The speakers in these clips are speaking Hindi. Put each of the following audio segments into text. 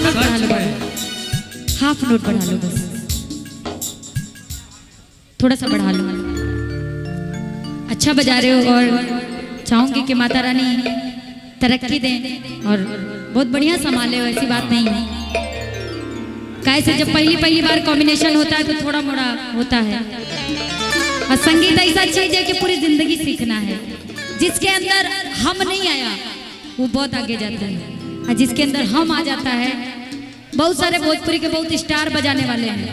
नोट बढ़ा लो, हाफ नोट बढ़ा लो, बस थोड़ा सा बढ़ा लो। अच्छा बजा रहे हो और चाहूंगी कि माता रानी तरक्की दें और बहुत बढ़िया संभाले हो, ऐसी बात नहीं है। कैसे जब पहली बार कॉम्बिनेशन होता है तो थोड़ा मोड़ा होता है। और संगीत ऐसा चीज है कि पूरी जिंदगी सीखना है। जिसके अंदर हम नहीं आया वो बहुत आगे जाता है, और जिसके अंदर हम आ जाता है, बहुत सारे भोजपुरी के बहुत स्टार बजाने वाले हैं,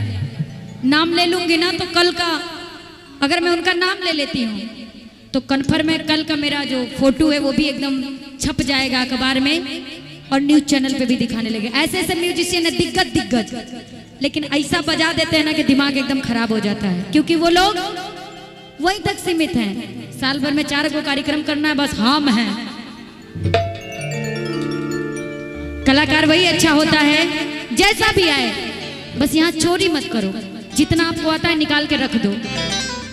नाम ले लूंगी ना तो कल का अगर मैं उनका नाम ले लेती हूँ तो कन्फर्म है कल का मेरा जो फोटो है वो भी एकदम छप जाएगा अखबार में और न्यूज चैनल पे भी दिखाने लगे। ऐसे ऐसे म्यूजिशियन है दिग्गज, लेकिन ऐसा बजा देते हैं ना कि दिमाग एकदम खराब हो जाता है, क्योंकि वो लोग वहीं तक सीमित हैं। साल भर में 4 को कार्यक्रम करना है, बस हम हैं। कलाकार वही अच्छा होता है जैसा भी आए, बस यहाँ चोरी मत करो, जितना आपको आता है निकाल के रख दो,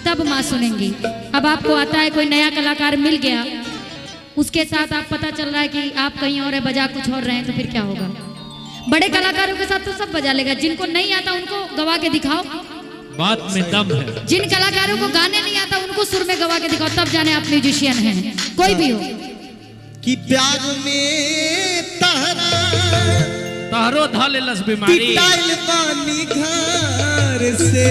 तब माँ सुनेंगी। अब आपको आता है कोई नया कलाकार मिल गया, उसके साथ आप पता चल रहा है कि आप कहीं और है, बजा कुछ और रहे हैं, तो फिर क्या होगा? बड़े कलाकारों के साथ तो सब बजा लेगा, जिनको नहीं आता उनको गवा के दिखाओ, बात में दम है। जिन कलाकारों को गाने नहीं आता उनको सुर में गवा के दिखाओ, तब जाने आप म्यूजिशियन हैं, कोई भी हो। कि प्यार में तहरो धाले लस बीमारी पानी घर से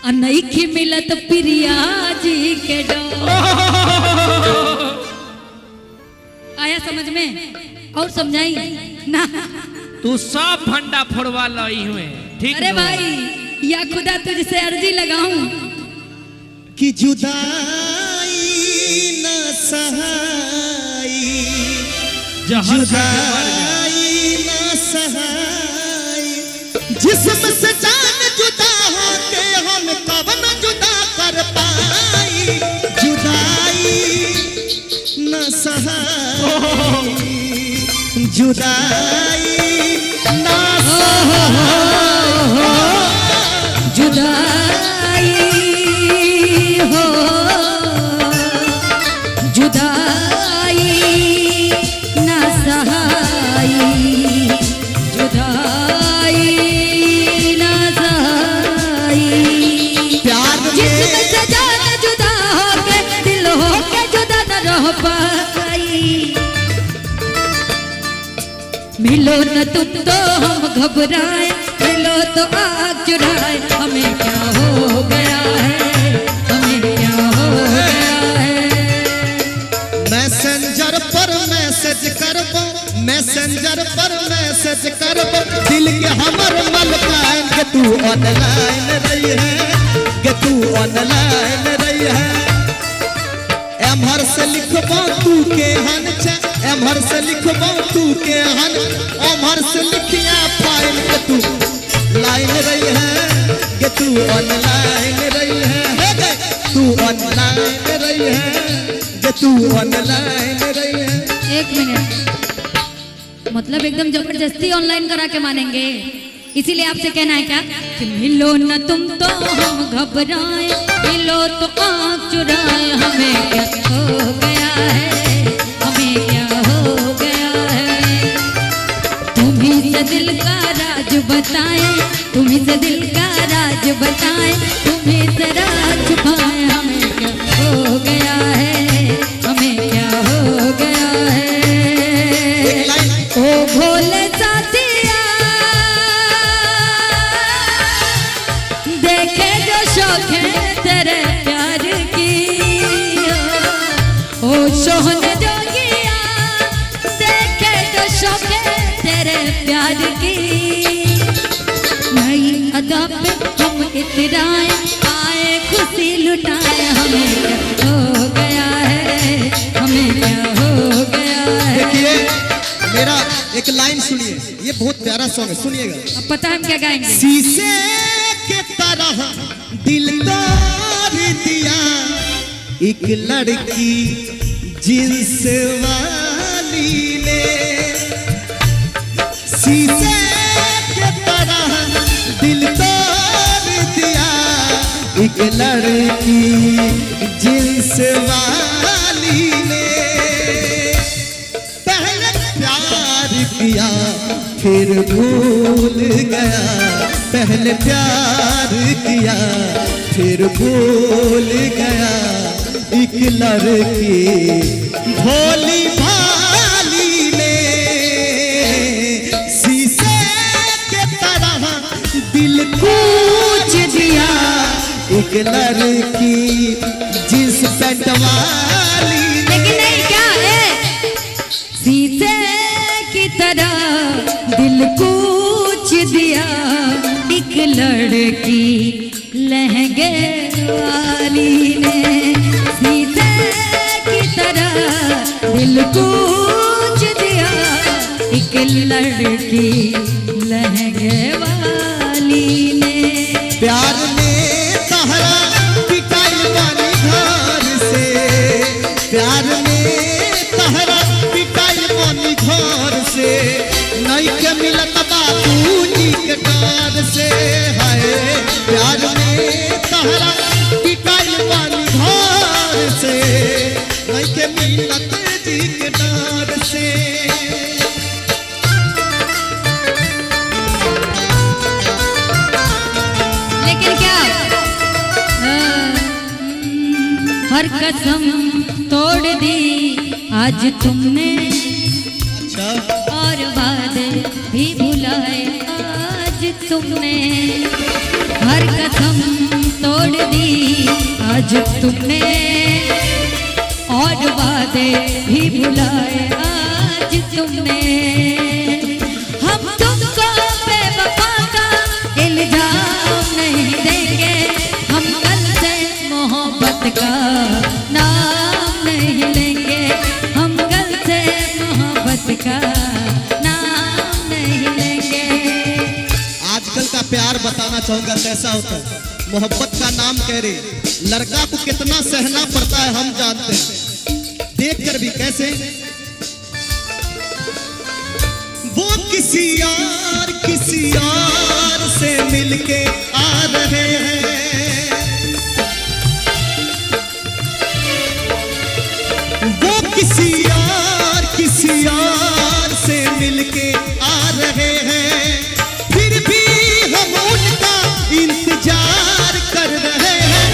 अनैखी मिलत प्रिया जी के डोर। आया समझ में? और समझाई ना? तू सब भंडा फोड़वा लाई हुए, ठीक? अरे भाई या खुदा तुझसे अर्जी लगाऊं कि जुदाई न सहाई, जुदाई न सहाई, जिस्म से जान जुदा होके हम कब न जुदा कर पाई, जुदाई न सहाई, जुदाई न सहाई, जुदाई हो, जुदाई ना सहाई, जुदाई ना सहाई। प्यार जिसमें से जान जुदा होके दिल होके जुदा न रह पाई। मिलो न तुम तो हम घबराए, मिलो तो आग चुराए, हमें क्या हो गया है, हमें क्या हो गया है। मैसेंजर पर मैसेज करबो, मैसेंजर पर मैसेज करबो, दिल के हमर मलकाइन के तू ऑनलाइन रही है, के तू ऑनलाइन रही है। एमहर से लिखबो तू के हन छे, एमहर से लिखबो तू के हन, ओमहर से लिखिया फाइल के तू लाइन रही है, के तू ऑनलाइन रही है, तू ऑनलाइन रही है, के तू ऑनलाइन रही है। 1 मिनट, मतलब एकदम जबरदस्ती ऑनलाइन करा के मानेंगे? इसीलिए आपसे कहना है क्या कि मिलो न तुम तो हम घबराए, मिलो तो आँख चुराए, हमें क्या हो गया है, हमें क्या हो गया है। तुम्ही से दिल का राज बताए, तुम्ही से दिल का राज बताए, तुम्ही से राज छुपाए, हमें क्या हो गया है, हमें क्या हो गया है। ओ भोले साथिया देखे जो शौक है तेरे प्यार की, ओ सोहन जोगिया देखे जो शौक है तेरे प्यार की। नई अदा पे हम इतराए, आए खुशी लुटाए, हमें क्या हो गया है, हमें क्या हो गया है। देखिए मेरा एक लाइन सुनिए, ये बहुत प्यारा सॉन्ग है, सुनिएगा। अब पता हम क्या गाएंगे? शीशे के तरह दिल तोड़ दिया एक लड़की जिन्स वाली ने, शीशे के तरह दिल तोड़ दिया एक लड़की जिन्स वाली ने। पहले प्यार की किया फिर भूल गया, पहले प्यार किया फिर भूल गया। एक लड़की भोली भाली ने शीशे के तरह दिल कूच दिया। एक लड़की जिस पैंट वाली, लेकिन नहीं क्या है, शीशे की तरह दिल कूच दिया। एक लड़की लहंगे वाली ने शीशे की तरह दिल कूच दिया। एक लड़की लहंगे वाली ने प्यार में तहरा पिटाई वाली घर से, प्यार में तहरा पिटाई वाली घर से, नहीं के मिलत बाबूजी के डर से। हाय प्यार में तहरा पिटाई वाली घर से, नहीं के मिलत जी के डर से। लेकिन क्या हर कसम तोड़ दी आज तुमने, अच्छा और वादे भी भुलाए आज तुमने। हर कसम तोड़ दी आज तुमने, और वादे भी भुलाए आज तुमने। हम तुमको बेवफा का इल्जाम नहीं देंगे, हम कल से मोहब्बत का नाम नहीं लेंगे। हम कल से मोहब्बत का नाम नहीं लेंगे। आजकल का प्यार बताना चाहूंगा कैसा होता है। मोहब्बत का नाम कह रहे, लड़का को कितना सहना पड़ता है हम जानते हैं। देख कर भी कैसे वो किसी यार से मिलके आ रहे हैं। वो किसी यार से मिलके आ रहे हैं, फिर भी हम उनका इंतजार कर रहे हैं।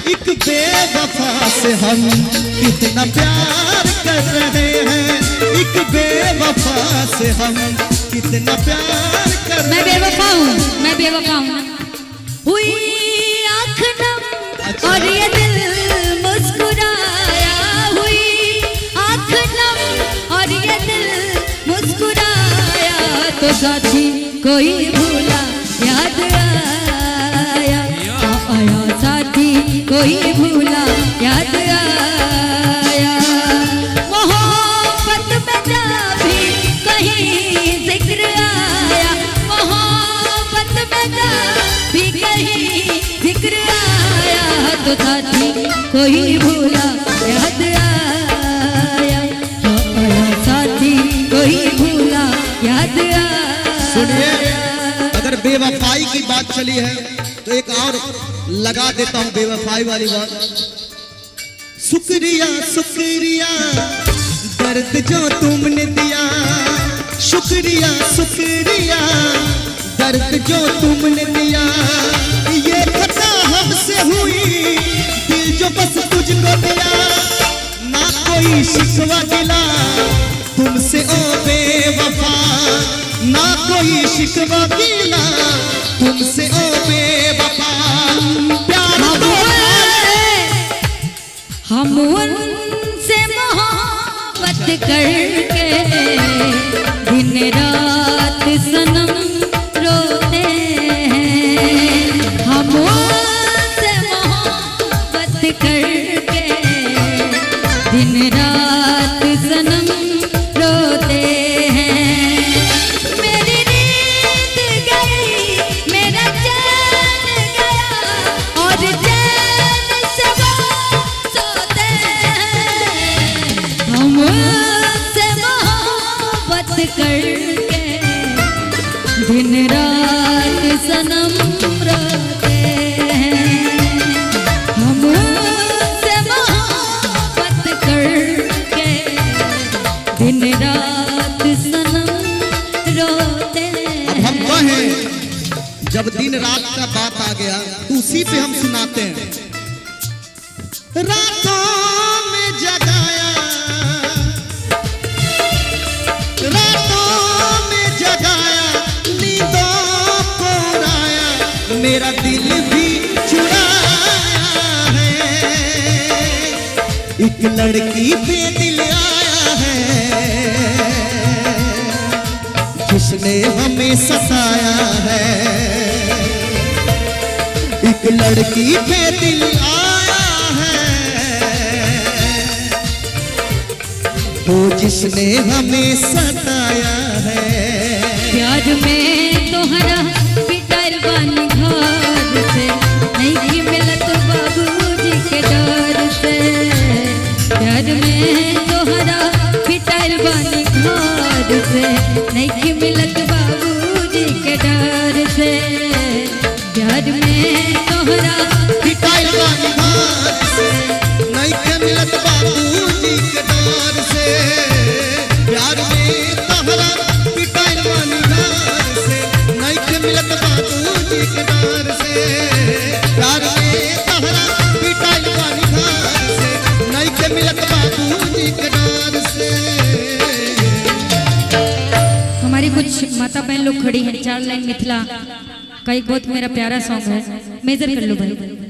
एक बेवफा से हम कितना प्यार कर रहे हैं, एक बेवफा से हम कितना प्यार कर रहे हैं। मैं बेवफा हूँ, मैं बेवफा हूँ। हुई आँख नम अच्छा। और ये दिल मुस्कुराया, हुई आँख नम और ये दिल मुस्कुराया। तो साथी कोई भूला याद आया, आया साथी कोई भूला याद आया। मोहब्बत में जब भी कहीं जिक्र आया, मोहब्बत में जब भी कहीं जिक्र आया। तो साथी कोई भूला याद आया, आया साथी कोई भूला याद आया। सुनिए, अगर बेवफाई की बात चली है तो एक और लगा देता हूं बेवफाई वाली बात। शुक्रिया शुक्रिया दर्द जो तुमने दिया, शुक्रिया शुक्रिया दर्द जो तुमने दिया। ये खता हमसे हुई, दिल जो बस तुझको दिया। ना कोई शिकवा दिला तुमसे ओ बेवफा, ना कोई शिकवा दिला तुमसे ओ बेवफा। प्यार तो हम उनसे मोहब्बत करके दिन रात सनम रोते हैं। हम उनसे मोहब्बत करके दिन रात सनम रोते हैं। मेरी नींद गई, मेरा चैन गया, और चैन से वो सोते हैं। हम उनसे मोहब्बत करके दिन रात सनम रोते हैं। हम उनसे मोहब्बत करके दिन रात सनम है जब दिन रात का बात आ गया तो उसी पे हम सुनाते हैं। रातों में जगाया, रातों में जगाया, नींदों को उड़ाया, मेरा दिल भी चुराया है। एक लड़की पे दिल आया है जिसने हमें सताया है। एक लड़की पे दिल आया है वो जिसने हमें सताया है। प्यार में तोहरा पिटाइल बानी घर से, नहीं की मिलत बाबूजी के डर से। प्यार में तोहरा पिटाइल बानी घर से, नहीं की मिलत बाबूजी के डर से। प्यार में तोहरा पिटाइल बानी घर से, नहीं के मिलत बाबूजी के डर से। प्यार में तोहरा पिटाइल बानी घर से, नहीं के मिलत बाबूजी के डर से। प्यार में तोहरा पिटाइल बानी घर से, नहीं के मिलत बाबूजी के डर से। हमारी कुछ माता बहन लोग खड़ी हैं। 4 लाइन मिथिला का एक बहुत मेरा प्यारा सॉन्ग है, मेजर कर लो भाई।